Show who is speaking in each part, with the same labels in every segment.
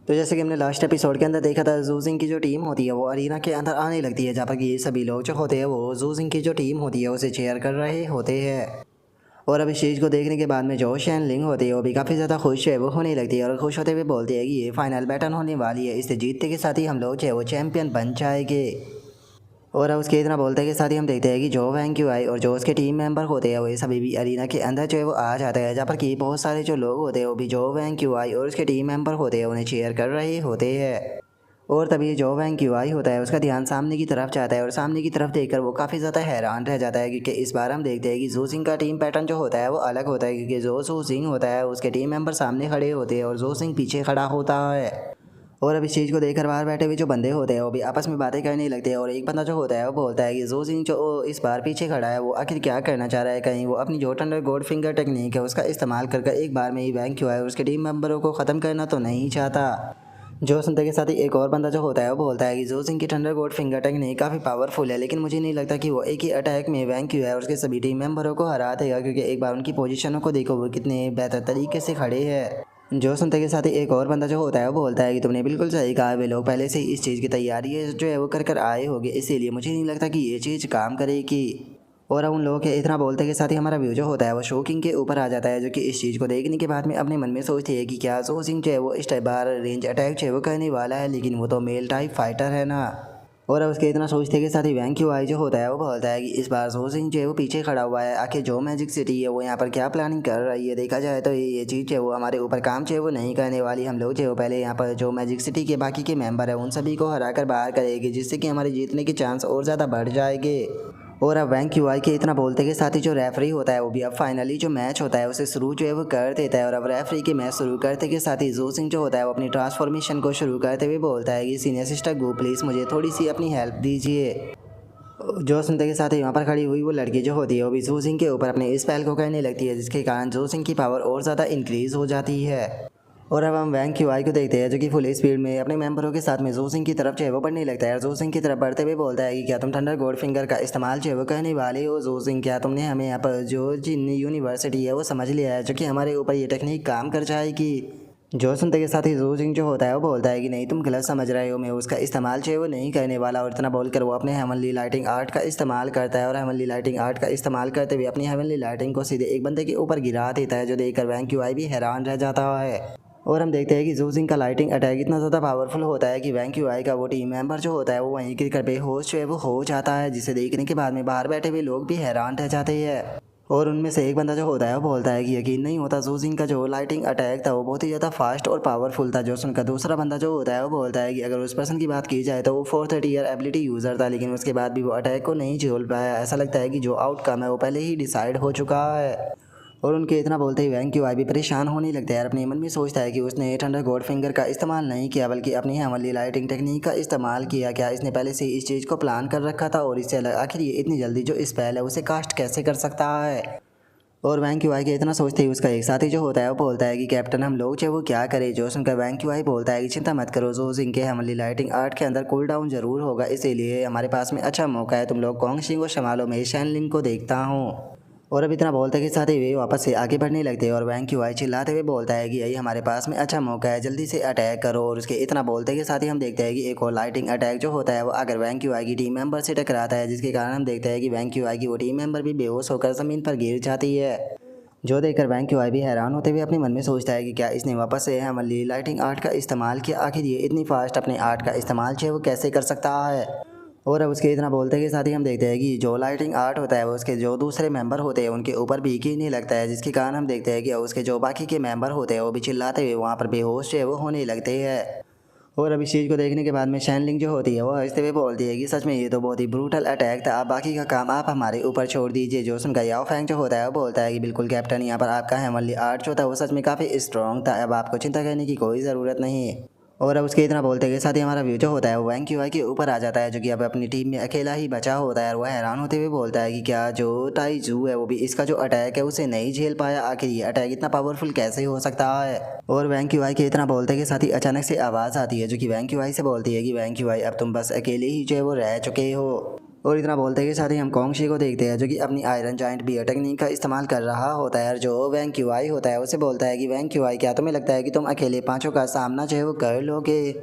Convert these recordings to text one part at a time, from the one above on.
Speaker 1: तो जैसे कि हमने लास्ट एपिसोड के अंदर देखा था, जूजिंग की जो टीम होती है वो अरीना के अंदर आने लगती है, जहाँ पर कि ये सभी लोग जो होते हैं वो जूजिंग की जो टीम होती है उसे चेयर कर रहे होते हैं। और अब इस चीज़ को देखने के बाद में जो शैन लिंग होती है वो भी काफ़ी ज़्यादा खुश है, वो होने लगती है और खुश होते हुए बोलती है कि ये फाइनल बैटल होने वाली है, इसे जीतने के साथ ही हम लोग जो है वो चैंपियन बन जाएंगे। और अब उसके इतना बोलते हैं कि साथ ही हम देखते हैं कि जो वैंग क्यू आई और जो उसके टीम मेंबर होते हैं वो ये सभी भी अरीना के अंदर जो है वो आ जाते हैं, जहाँ पर कि बहुत सारे जो लोग होते हैं वो भी जो वैंग क्यू आई और उसके टीम मेंबर होते हैं उन्हें चेयर कर रहे होते हैं। और तभी जो वैंग क्यू आई होता है उसका ध्यान सामने की तरफ जाता है और सामने की तरफ देखकर वो काफ़ी ज़्यादा हैरान रह जाता है, क्योंकि इस बार हम देखते हैं कि जू सिंह का टीम पैटर्न जो होता है वो अलग होता है, क्योंकि जो जू सिंह होता है उसके टीम मेंबर सामने खड़े होते हैं और जू सिंह पीछे खड़ा होता है। और अब इस चीज़ को देखकर बाहर बैठे हुए जो बंदे होते हैं वो भी आपस में बातें करने लगते हैं और एक बंदा जो होता है वो बोलता है कि जो सिंह जो इस बार पीछे खड़ा है वो आखिर क्या करना चाह रहा है, कहीं वो अपनी जो टंडर गोल्ड फिंगर टेक्निक है उसका इस्तेमाल कर एक बार में ही वैंग क्यू है और उसके टीम मेंबरों को ख़त्म करना तो नहीं चाहता। जो सुनते के साथ ही एक और बंदा जो होता है वो बोलता है कि जो सिंह की थंडर गोल्ड फिंगर टेक्निक काफ़ी पावरफुल है, लेकिन मुझे नहीं लगता कि वो एक ही अटैक में वैंग क्यू है और उसके सभी टीम मेंबरों को हरा देगा, क्योंकि एक बार उनकी पोजीशनों को देखो वो कितने बेहतर तरीके से खड़े हैं। जो सुनते के साथ ही एक और बंदा जो होता है वो बोलता है कि तुमने बिल्कुल सही कहा, वे लोग पहले से ही इस चीज़ की तैयारी है जो है वो कर आए होंगे, इसीलिए मुझे नहीं लगता कि ये चीज़ काम करेगी। और अब उन लोगों के इतना बोलते के साथ ही हमारा व्यू जो होता है वो शोकिंग के ऊपर आ जाता है, जो कि इस चीज़ को देखने के बाद में अपने मन में सोचती है कि क्या जो सिंह जो है वो इस टाइप बार रेंज अटैक जो है वो करने वाला है, लेकिन वो तो मेल टाइप फाइटर है ना। और अब उसके इतना सोचते के साथ ही वैंग क्यू आई जो होता है वो बोलता है कि इस बार जो सिंह जो है वो पीछे खड़ा हुआ है, आखिर जो मैजिक सिटी है वो यहाँ पर क्या प्लानिंग कर रही है, देखा जाए तो ये चीज़ जो है वो हमारे ऊपर काम जो है वो नहीं करने वाली। हम लोग जो है वो पहले यहाँ पर जो मैजिक सिटी के बाकी के मेंबर है उन सभी को हरा कर बाहर करेंगे, जिससे कि हमारे जीतने के चांस और ज़्यादा बढ़ जाएंगे। और अब वैंग क्यू आई के इतना बोलते के साथ ही जो रेफरी होता है वो भी अब फाइनली जो मैच होता है उसे शुरू जो है वो कर देता है। और अब रेफरी के मैच शुरू करते के साथ ही जो सिंह जो होता है वो अपनी ट्रांसफॉर्मेशन को शुरू करते हुए बोलता है कि सीनियर सिस्टर गो प्लीज़ मुझे थोड़ी सी अपनी हेल्प दीजिए। जो सुनते के साथ ही वहाँ पर खड़ी हुई वो लड़की जो होती है वो भी जू सिंह के ऊपर अपने स्पेल को करने लगती है, जिसके कारण जू सिंह की पावर और ज़्यादा इंक्रीज़ हो जाती है। और अब हम वैंग क्यू आई को देखते हैं, जो कि फुल स्पीड में अपने मेंबरों के साथ में जू सिंह की तरफ जो है वो बढ़ने लगता है और जू सिंह की तरफ बढ़ते हुए बोलता है कि क्या तुम थंडर गोल्ड फिंगर का इस्तेमाल जो है वो करने वाले हो जू सिंह, क्या तुमने हमें यहाँ पर जो जिन यूनिवर्सिटी है वो समझ लिया है, जो कि हमारे ऊपर ये टेक्निक काम कर जाएगी। जो सुनते के साथ ही जू सिंह जो होता है वो बोलता है कि नहीं तुम गलत समझ रहे हो, मैं उसका इस्तेमाल जो है वो नहीं करने वाला। और इतना बोलकर वो अपने हेवनली लाइटिंग आर्ट का इस्तेमाल करता है और हेवनली लाइटिंग आर्ट का इस्तेमाल करते हुए अपनी हेवनली लाइटिंग को सीधे एक बंदे के ऊपर गिरा देता है, जो देखकर वैंग क्यू आई भी हैरान रह जाता है। और हम देखते हैं कि जू सिंह का लाइटिंग अटैक इतना ज़्यादा पावरफुल होता है कि वैंग क्यू आई का वो टीम मेंबर जो होता है वो वहीं गिर कर बेहोश जो है वो हो जाता है, जिसे देखने के बाद में बाहर बैठे हुए लोग भी हैरान रह जाते हैं। और उनमें से एक बंदा जो होता है वो बोलता है कि यकीन नहीं होता जू सिंह का जो लाइटिंग अटैक था वो बहुत ही ज़्यादा फास्ट और पावरफुल था। जो सुनकर दूसरा बंदा जो होता है वो बोलता है कि अगर उस पर्सन की बात की जाए तो वो 430 ईयर एबिलिटी यूज़र था, लेकिन उसके बाद भी वो अटैक को नहीं झेल पाया। ऐसा लगता है कि जो आउटकम है वो पहले ही डिसाइड हो चुका है। और उनके इतना बोलते ही वैंग क्यू आई भी परेशान होने लगता है और अपने मन में सोचता है कि उसने थंडर गॉड फिंगर का इस्तेमाल नहीं किया, बल्कि अपनी हेवनली लाइटिंग टेक्निक का इस्तेमाल किया। क्या इसने पहले से इस चीज़ को प्लान कर रखा था और इससे अलग आखिर ये इतनी जल्दी जो स्पेल है उसे कास्ट कैसे कर सकता है। और वैंग क्यू आई के इतना सोचते ही उसका एक साथी जो होता है वो बोलता है कि कैप्टन हम लोग चाहे वो क्या करें। जो सुनकर वैंग क्यू आई बोलता है कि चिंता मत करो, जो इनके हेवनली लाइटिंग आर्ट के अंदर कूल डाउन जरूर होगा, इसीलिए हमारे पास में अच्छा मौका है, तुम लोग कॉन्ग शिंग को संभालो, मैं शैन लिंग को देखता हूँ। और अब इतना बोलते के साथ ही वे वापस से आगे बढ़ने लगते हैं और वैंग क्यू आई चिल्लाते हुए बोलता है कि यही हमारे पास में अच्छा मौका है, जल्दी से अटैक करो। और उसके इतना बोलते के साथ ही हम देखते हैं कि एक और लाइटिंग अटैक जो होता है वो अगर वैंग क्यू आई की टीम मेंबर से टकराता है, जिसके कारण हम देखते हैं कि वैंग क्यू आई की वो टीम मेंबर भी बेहोश होकर ज़मीन पर गिर जाती है। जो देखकर वैंग क्यू आई भी हैरान होते हुए अपने मन में सोचता है कि क्या इसने वापस से हेवनली लाइटिंग आर्ट का इस्तेमाल किया, आखिर ये इतनी फास्ट अपने आर्ट का इस्तेमाल जो है वो कैसे कर सकता है। और अब उसके इतना बोलते के साथ ही हम देखते हैं कि जो लाइटिंग आर्ट होता है वो उसके जो दूसरे मेंबर होते हैं उनके ऊपर भी नहीं लगता है, जिसके कारण हम देखते हैं कि उसके जो बाकी के मेंबर होते हैं वो भी चिल्लाते हुए वहाँ पर बेहोश जो है वो होने लगते हैं। और अब इस चीज़ को देखने के बाद में शैनलिंग जो होती है वो हंसते हुए बोलती है कि सच में ये तो बहुत ही ब्रूटल अटैक था, अब बाकी का काम आप हमारे ऊपर छोड़ दीजिए। जो सुनकर याओ फैंग जो होता है वो बोलता है कि बिल्कुल कैप्टन, यहाँ पर आपका हेवनली आर्ट जो था वो सच में काफ़ी स्ट्रॉन्ग था, अब आपको चिंता करने की कोई ज़रूरत नहीं है। और अब उसके इतना बोलते के साथ ही हमारा व्यू जो होता है वो वैंग क्यू आई के ऊपर आ जाता है, जो कि अब अपनी टीम में अकेला ही बचा होता है। और वह हैरान होते हुए बोलता है कि क्या जो टाई जू है वो भी इसका जो अटैक है उसे नहीं झेल पाया, आखिर ये अटैक इतना पावरफुल कैसे हो सकता है। और वैंग क्यू आई के इतना बोलते के साथ ही अचानक से आवाज़ आती है, जो कि वैंग क्यू आई से बोलती है कि वैंग क्यू आई अब तुम बस अकेले ही जो है वो रह चुके हो। और इतना बोलते के साथ ही हम कोंगशी को देखते हैं जो कि अपनी आयरन जॉइंट बियर टेक्निक का इस्तेमाल कर रहा होता है और जो वैंग क्यूआई होता है उसे बोलता है कि वैंग क्यूआई क्या तुम्हें लगता है कि तुम अकेले पांचों का सामना जो है वो कर लोगे।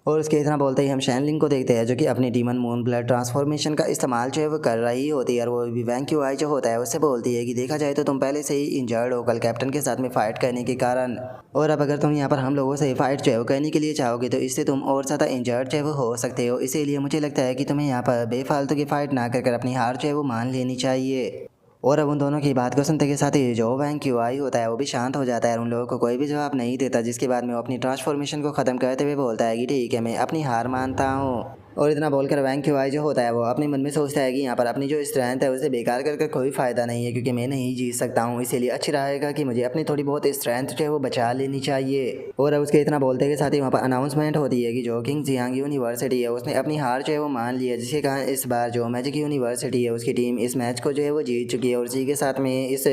Speaker 1: और उसके इतना बोलते ही हम शैनलिंग को देखते हैं जो कि अपनी डीमन मून ब्लड ट्रांसफॉर्मेशन का इस्तेमाल जो है वो कर रही होती है और वो भी वैंग क्यूआई जो होता है उससे बोलती है कि देखा जाए तो तुम पहले से ही इंजर्ड हो कल कैप्टन के साथ में फाइट करने के कारण, और अब अगर तुम यहाँ पर हम लोगों से फाइट जो है वो करने के लिए चाहोगे तो इससे तुम और ज़्यादा इंजर्ड जो है वो हो सकते हो। इसीलिए मुझे लगता है कि तुम्हें यहाँ पर बेफालतू की फाइट ना कर अपनी हार जो है वो मान लेनी चाहिए। और अब उन दोनों की बात को सुनते के साथ ही जो वैंग क्यूआई होता है वो भी शांत हो जाता है और उन लोगों को कोई भी जवाब नहीं देता, जिसके बाद में वो अपनी ट्रांसफॉर्मेशन को ख़त्म करते हुए बोलता है कि ठीक है मैं अपनी हार मानता हूँ। और इतना बोलकर वैंग क्यूआई जो होता है वो अपने मन में सोचता है कि यहाँ पर अपनी जो स्ट्रेंथ है उसे बेकार कर कोई फ़ायदा नहीं है क्योंकि मैं नहीं जीत सकता हूँ, इसीलिए अच्छा रहेगा कि मुझे अपनी थोड़ी बहुत स्ट्रेंथ जो है वो बचा लेनी चाहिए। और अब उसके इतना बोलते के साथ ही वहाँ पर अनाउंसमेंट होती है कि जो किंग जियांग यूनिवर्सिटी है उसने अपनी हार जो है वो मान ली है, जिसके कारण इस बार जो मैजिक यूनिवर्सिटी है उसकी टीम इस मैच को जो है वो जीत चुकी है और इसी के साथ में इस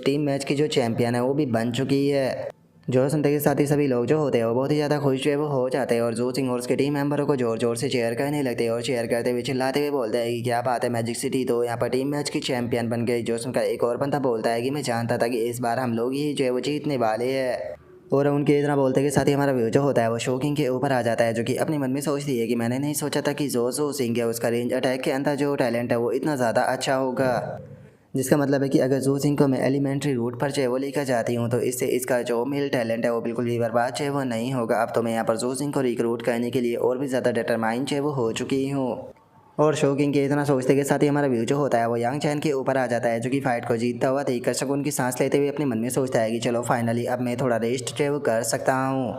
Speaker 1: टीम मैच की जो चैंपियन है वो भी बन चुकी है। जो सुनते के साथ ही सभी लोग जो होते हैं वो बहुत ही ज़्यादा खुश जो है वो हो जाते हैं और जो सिंह और उसके टीम मेंबरों को जोर जोर से चेयर करने लगते हैं और चेयर करते हुए चिल्लाते हुए बोलते हैं कि क्या बात है, मैजिक सिटी तो यहाँ पर टीम मैच की चैंपियन बन गई। जो सुनकर एक और बंदा बोलता है कि मैं जानता था कि इस बार हम लोग ही जो है वो जीतने वाले हैं। और उनके इतना बोलते के साथ ही हमारा व्यू जो होता है वो शोकिंग के ऊपर आ जाता है जो कि अपने मन में सोचती है कि मैंने नहीं सोचा था कि जो सिंह है उसका रेंज अटैक के अंदर जो टैलेंट है वो इतना ज़्यादा अच्छा होगा, जिसका मतलब है कि अगर जू सिंह को मैं एलिमेंट्री रूट पर जो वो लेकर जाती हूँ तो इससे इसका जो मेल टैलेंट है वो बिल्कुल भी बर्बाद जो वो नहीं होगा। अब तो मैं यहाँ पर जू सिंह को रिक्रूट करने के लिए और भी ज़्यादा डिटरमाइन जो वो हो चुकी हूँ। और शोकिंग के इतना सोचते के साथ ही हमारा व्यू जो होता है वो यांग चैन के ऊपर आ जाता है जो कि फाइट को जीतता हुआ देखकर शगुन की सांस लेते हुए अपने मन में सोचता है कि चलो फाइनली अब मैं थोड़ा रेस्ट जो वो कर सकता हूँ।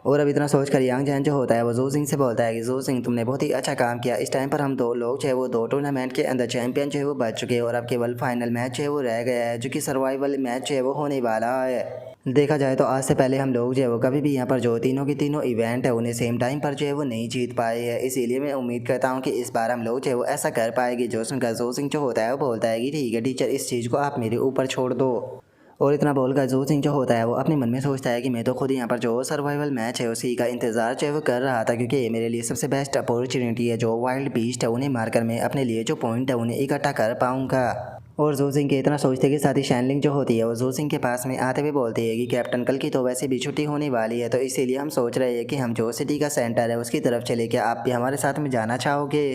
Speaker 1: और अब इतना सोचकर यांग जैन जो होता है वो जू सिंह से बोलता है कि जू सिंह तुमने बहुत ही अच्छा काम किया, इस टाइम पर हम दो लोग जो है वो दो टूर्नामेंट के अंदर चैंपियन जो है वो बच चुके हैं और अब केवल फाइनल मैच जो है वो रह गया है जो कि सर्वाइवल मैच जो है वो होने वाला है। देखा जाए तो आज से पहले हम लोग जो है वो कभी भी यहाँ पर जो तीनों के तीनों इवेंट है उन्हें सेम टाइम पर जो है वो नहीं जीत पाए हैं, इसीलिए मैं उम्मीद करता हूँ कि इस बार हम लोग जो है वो ऐसा कर पाएंगे। जो सुनकर जू सिंह जो होता है वो बोलता है कि ठीक है टीचर, इस चीज़ को आप मेरे ऊपर छोड़ दो। और इतना बोलकर जू सिंह जो होता है वो अपने मन में सोचता है कि मैं तो खुद यहाँ पर जो सर्वाइवल मैच है उसी का इंतज़ार जो है वो कर रहा था क्योंकि ये मेरे लिए सबसे बेस्ट अपॉर्चुनिटी है जो वाइल्ड बीस्ट है उन्हें मारकर मैं अपने लिए जो पॉइंट है उन्हें इकट्ठा कर पाऊँगा। और जू सिंह के इतना सोचते के साथ ही शैनलिंग जो होती है वो जू सिंह के पास में आते हुए बोलती है कि कैप्टन कल की तो वैसे भी छुट्टी होने वाली है तो इसीलिए हम सोच रहे हैं कि हम जो सिटी का सेंटर है उसकी तरफ चले, क्या आप भी हमारे साथ में जाना चाहोगे।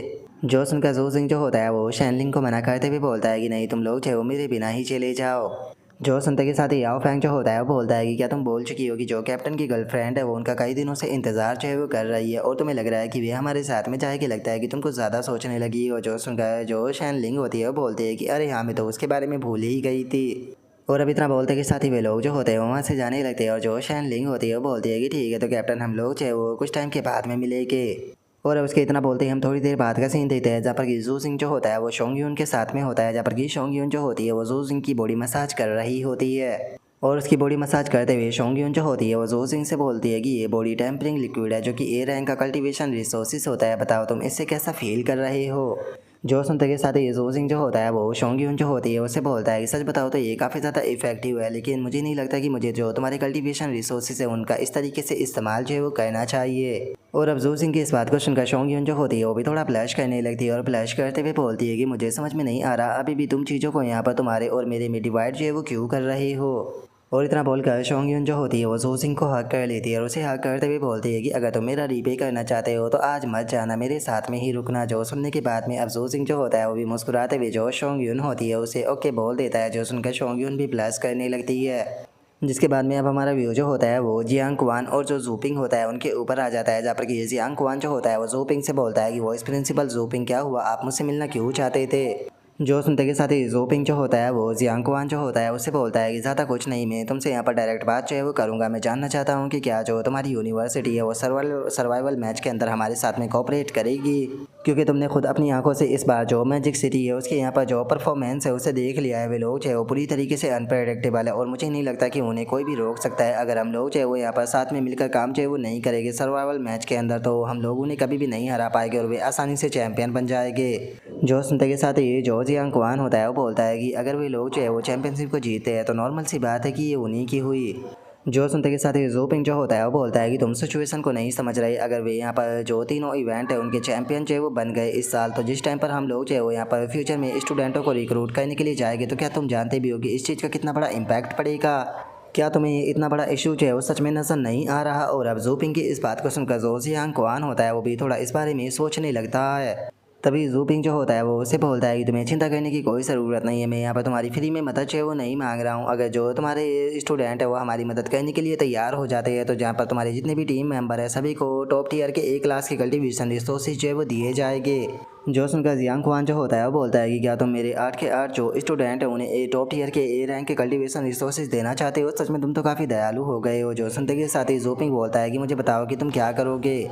Speaker 1: जो सुनकर जू सिंह जो होता है वो शैनलिंग को मना करते हुए बोलता है कि नहीं, तुम लोग जो मेरे बिना ही चले जाओ। जो सुनते के साथ ही याओ फैंग जो होता है वो बोलता है कि क्या तुम बोल चुकी हो कि जो कैप्टन की गर्लफ्रेंड है वो उनका कई दिनों से इंतजार जो है वो कर रही है और तुम्हें लग रहा है कि वे हमारे साथ में जाएगी, लगता है कि तुम कुछ ज़्यादा सोचने लगी हो। जो सुनकर जो शैनलिंग होती है वो बोलती है कि अरे हाँ, मैं तो उसके बारे में भूल ही गई थी। और अब इतना बोलते के साथ ही वे लोग जो होते हैं वहाँ से जाने लगते हैं और जो शैनलिंग होती है वो बोलती है कि ठीक है तो कैप्टन हम लोग जो है वो कुछ टाइम के बाद में मिलेंगे। और उसके इतना बोलते ही हम थोड़ी देर बाद का सीन देखते हैं जहाँ पर कि जू सिंह जो होता है वो शोंग यून के साथ में होता है, जहाँ पर कि शोंग यून जो होती है वो जू सिंह की बॉडी मसाज कर रही होती है। और उसकी बॉडी मसाज करते हुए शोंग यून जो होती है वो जू सिंह से बोलती है कि ये बॉडी टेम्परिंग लिक्विड है जो कि ए रैंक का कल्टीवेशन रिसोर्सेज होता है, बताओ तुम इससे कैसा फील कर रहे हो। जो सुनते के साथ ही जू सिंह जो होता है वो शोंग यून जो होती है उससे बोलता है कि सच बताओ तो ये काफ़ी ज़्यादा इफेक्टिव है, लेकिन मुझे नहीं लगता कि मुझे जो तुम्हारे कल्टीवेशन रिसोर्सेज है उनका इस तरीके से इस्तेमाल जो है वो करना चाहिए। और अब जू सिंह की इस बात को सुनकर शोंग यून जो होती है वो भी थोड़ा ब्लश करने लगती है और ब्लश करते हुए बोलती है कि मुझे समझ में नहीं आ रहा अभी भी तुम चीज़ों को यहाँ पर तुम्हारे और मेरे में डिवाइड जो है वो क्यों कर रहे हो। और इतना बोलकर शोंग यून जो होती है वो जू सिंह को हक कर लेती है और उसे हक करते हुए बोलती है कि अगर तुम मेरा रीपे करना चाहते हो तो आज मत जाना, मेरे साथ में ही रुकना। जो सुनने के बाद में अब जू सिंह जो होता है वो भी मुस्कुराते हुए जो शोंग यून होती है उसे ओके बोल देता है। जो सुनकर शोंग यून भी ब्लश करने लगती है, जिसके बाद में अब हमारा व्यू जो होता है वो जियांग क्वान और जो जूपिंग होता है उनके ऊपर आ जाता है, जहाँ पर कि जियांग क्वान जो होता है वो जूपिंग से बोलता है कि वॉइस प्रिंसिपल जूपिंग क्या हुआ, आप मुझसे मिलना क्यों चाहते थे। जो सुनते के साथ ही जूपिंग जो होता है वो जियांग क्वान जो होता है उससे बोलता है कि ज़्यादा कुछ नहीं, मैं तुमसे यहाँ पर डायरेक्ट बात जो है वो करूँगा। मैं जानना चाहता हूँ कि क्या जो तुम्हारी यूनिवर्सिटी है वो सर्वाइवल मैच के अंदर हमारे साथ में कोऑपरेट करेगी, क्योंकि तुमने खुद अपनी आंखों से इस बार जो मैजिक सिटी है उसके यहाँ पर जो परफॉर्मेंस है उसे देख लिया है। वे लोग जो है वो पूरी तरीके से अनप्रेडिक्टेबल है और मुझे नहीं लगता कि उन्हें कोई भी रोक सकता है। अगर हम लोग जो है वो यहाँ पर साथ में मिलकर काम जो है वो नहीं करेंगे सर्वाइवल मैच के अंदर तो हम लोग उन्हें कभी भी नहीं हरा पाएंगे और वे आसानी से चैंपियन बन जाएंगे। जो सुनते के साथ ही जो जियांग क्वान होता है वो बोलता है कि अगर वे लोग जो है वो चैंपियनशिप को जीते हैं तो नॉर्मल सी बात है कि ये उन्हीं की हुई। जो सुनते के साथ ही जोपिंग जो होता है वो बोलता है कि तुम सिचुएशन को नहीं समझ रहे। अगर वे यहाँ पर जो तीनों इवेंट है उनके चैंपियन जो है वो बन गए इस साल, तो जिस टाइम पर हम लोग जो है वो यहाँ पर फ्यूचर में स्टूडेंटों को रिक्रूट करने के लिए जाएंगे, तो क्या तुम जानते भी हो कि इस चीज़ का कितना बड़ा इम्पैक्ट पड़ेगा? क्या तुम्हें ये इतना बड़ा इशू जो है वो सच में नजर नहीं आ रहा? और अब जोपिंग की इस बात को सुनकर जो जियांग क्वान होता है वो भी थोड़ा इस बारे में सोचने लगता है। तभी जूपिंग जो होता है वो उसे बोलता है कि तुम्हें चिंता करने की कोई ज़रूरत नहीं है, मैं यहाँ पर तुम्हारी फ्री में मदद जो है वो नहीं मांग रहा हूँ। अगर जो तुम्हारे स्टूडेंट है वो हमारी मदद करने के लिए तैयार हो जाते हैं, तो जहाँ पर तुम्हारे जितने भी टीम मेंबर है सभी को टॉप टियर के A क्लास के कल्टीवेशन रिसोर्सेज जो है वो दिए जाएंगे। जो सुनकर जियांग क्वान जो होता है वो बोलता है कि क्या तुम मेरे 8 के 8 जो स्टूडेंट है उन्हें टॉप टियर के A रैंक के कल्टीवेशन रिसोर्सेज देना चाहते हो? सच में तुम तो काफ़ी दयालु हो गए हो। जो सुनते के साथ ही जोपिंग बोलता है कि मुझे बताओ कि तुम क्या करोगे?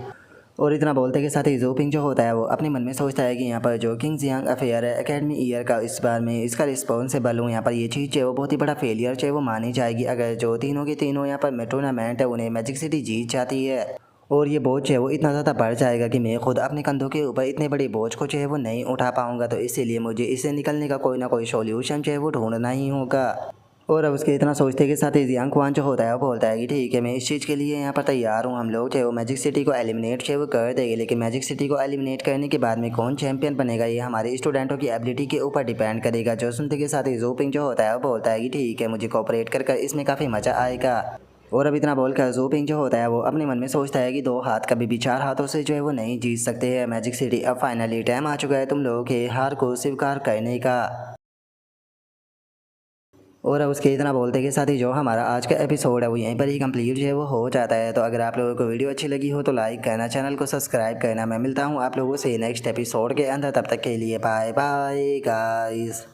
Speaker 1: और इतना बोलते के साथ ही जोपिंग जो होता है वो अपने मन में सोचता है कि यहाँ पर जो किंग्स यंग अफेयर है एकेडमी ईयर का, इस बार में इसका रिस्पॉन्सिबल हूँ। यहाँ पर ये चीज़ है वो बहुत ही बड़ा फेलियर है वो मानी जाएगी अगर जो तीनों के तीनों यहाँ पर टूर्नामेंट है उन्हें मैजिक सिटी जीत जाती है। और ये बोझ है वो इतना ज़्यादा बढ़ जाएगा कि मैं खुद अपने कंधों के ऊपर इतने बड़े बोझ को जो है वो नहीं उठा पाऊंगा, तो इसीलिए मुझे इससे निकलने का कोई ना कोई सॉल्यूशन जो है वो ढूंढना ही होगा। और अब उसके इतना सोचते के साथ ही जियांग क्वान जो होता है वो बोलता है कि ठीक है, मैं इस चीज़ के लिए यहाँ पर तैयार हूँ। हम लोग जो है वो मैजिक सिटी को एलिमिनेट जो है वो कर देंगे, लेकिन मैजिक सिटी को एलिमिनेट करने के बाद में कौन चैंपियन बनेगा ये हमारे स्टूडेंटों की एबिलिटी के ऊपर डिपेंड करेगा। जो सुनते के साथ ही जोपिंग जो होता है वो बोलता है कि ठीक है, मुझे कोऑपरेट कर इसमें काफ़ी मज़ा आएगा। और अब इतना बोलकर जोपिंग जो होता है वो अपने मन में सोचता है कि 2 हाथ कभी भी 4 हाथों से जो है वो नहीं जीत सकते हैं मैजिक सिटी। अब फाइनली टाइम आ चुका है तुम लोगों के हार को स्वीकार करने का। और अब उसके इतना बोलते के साथ ही जो हमारा आज का एपिसोड है वो यहीं पर ही कंप्लीट जो है वो हो जाता है। तो अगर आप लोगों को वीडियो अच्छी लगी हो तो लाइक करना, चैनल को सब्सक्राइब करना। मैं मिलता हूँ आप लोगों से नेक्स्ट एपिसोड के अंदर, तब तक के लिए बाय बाय गाइस।